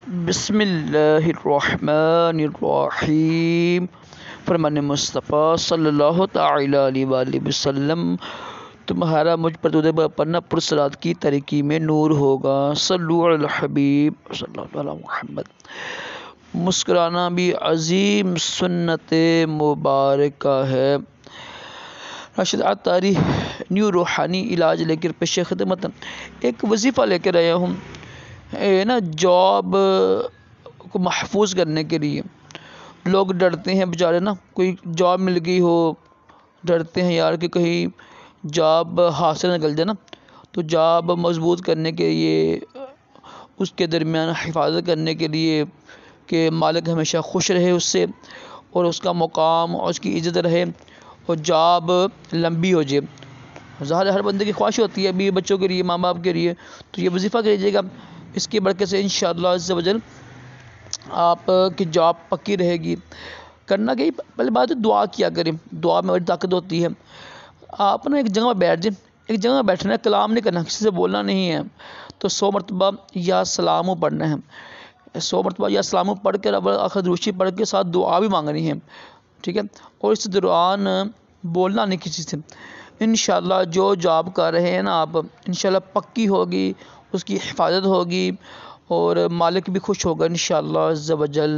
بسم اللہ الرحمن الرحیم۔ فرمان مصطفیٰ صلی اللہ تعالی علیہ وآلہ وسلم، تمہارا مجھ پر درود پڑھنا پرصلات کی ترقی میں نور ہوگا۔ صلو علی الحبیب صلی اللہ علیہ محمد۔ مسکرانا بھی عظیم سنت مبارکہ ہے۔ راشد عطاری نیو روحانی علاج لے کر پیش خدمت ایک وظیفہ لے کر آیا ہوں، جاب کو محفوظ کرنے کے لیے۔ لوگ ڈرتے ہیں بیچارے کوئی جاب مل گئی ہو، ڈرتے ہیں یار کہ کہیں جاب حاصل نہ نکل جائے تو جاب مضبوط کرنے کے لیے، اس کے درمیان حفاظت کرنے کے لیے کہ مالک ہمیشہ خوش رہے اس سے، اور اس کا مقام اور اس کی عزت رہے، اور جاب لمبی ہو جائے۔ ظاہر ہر بندے کی خواہش ہوتی ہے ابھی بچوں کے لیے، ماں باپ کے لیے، تو یہ وظیفہ کریجیے گا، اس کی برکت سے انشاءاللہ عز و جل آپ کی جاب پکی رہے گی۔ کرنا کہ پہلے بات دعا کیا کریں، دعا میں بڑی طاقت ہوتی ہے۔ آپ ایک جگہ میں بیٹھ جائیں، ایک جگہ میں بیٹھنا ہے، کلام نہیں کرنا، کسی سے بولنا نہیں ہے، تو 100 مرتبہ یا سلام پڑھنا ہے، 100 مرتبہ یا سلام پڑھ کر آخر دروشی پڑھ کے ساتھ دعا بھی مانگنی ہے، ٹھیک ہے، اور اس دوران بولنا نہیں کسی سے۔ انشاءاللہ جو جاب کر رہے ہیں آپ، انشاءاللہ پکی ہوگی، اس کی حفاظت ہوگی، اور مالک بھی خوش ہوگا انشاءاللہ عز و جل۔